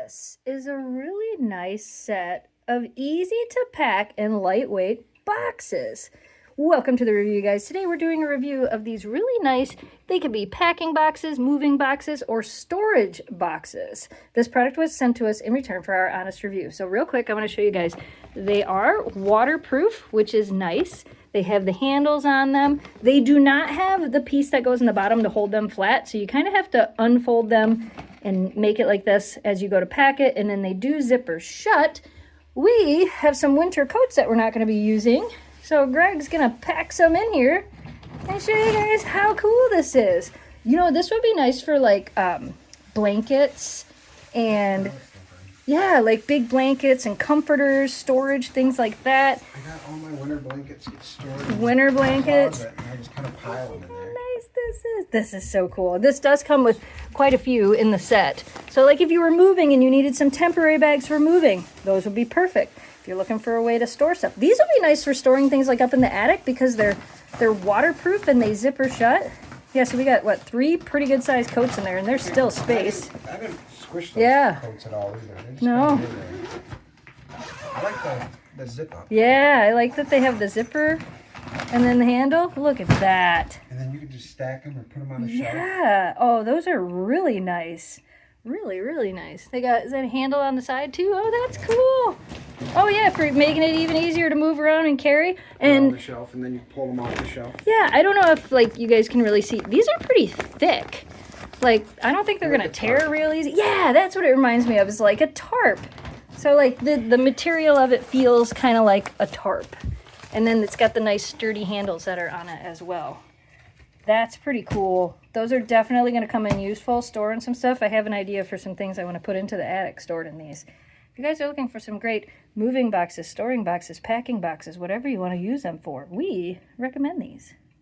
This is a really nice set of easy to pack and lightweight boxes. Welcome to the review, guys. Today we're doing a review of these really nice, they could be packing boxes, moving boxes, or storage boxes. This product was sent to us in return for our honest review. So real quick, I want to show you guys. They are waterproof, which is nice. They have the handles on them. They do not have the piece that goes in the bottom to hold them flat, so you kind of have to unfold them and make it like this as you go to pack it, and then they do zipper shut. We have some winter coats that we're not going to be using, so Greg's going to pack some in here and show you guys how cool this is. You know, this would be nice for like blankets and yeah, like big blankets and comforters, storage, things like that. I got all my winter blankets stored. Winter blankets. And I just kind of pile them in there. How nice this is. This is so cool. This does come with quite a few in the set. So like if you were moving and you needed some temporary bags for moving, those would be perfect. If you're looking for a way to store stuff. These would be nice for storing things like up in the attic because they're waterproof and they zipper shut. Yeah, so we got, what, 3 pretty good sized coats in there, and there's still space. I didn't squish those coats at all either. They just No. kind of in there. I like the zip up. Yeah, I like that they have the zipper and then the handle. Look at that. And then you can just stack them or put them on a shelf. Yeah. Oh, those are really nice. Really, really nice. They got, is that a handle on the side too? Oh, that's cool. Oh yeah, for making it even easier to move around and carry. And on the shelf, and then you pull them off the shelf. Yeah, I don't know if like you guys can really see. These are pretty thick. Like, I don't think they're gonna tear real easy. Yeah, that's what it reminds me of. Is like a tarp. So like the material of it feels kind of like a tarp. And then it's got the nice sturdy handles that are on it as well. That's pretty cool. Those are definitely going to come in useful, storing some stuff. I have an idea for some things I want to put into the attic stored in these. If you guys are looking for some great moving boxes, storing boxes, packing boxes, whatever you want to use them for, we recommend these.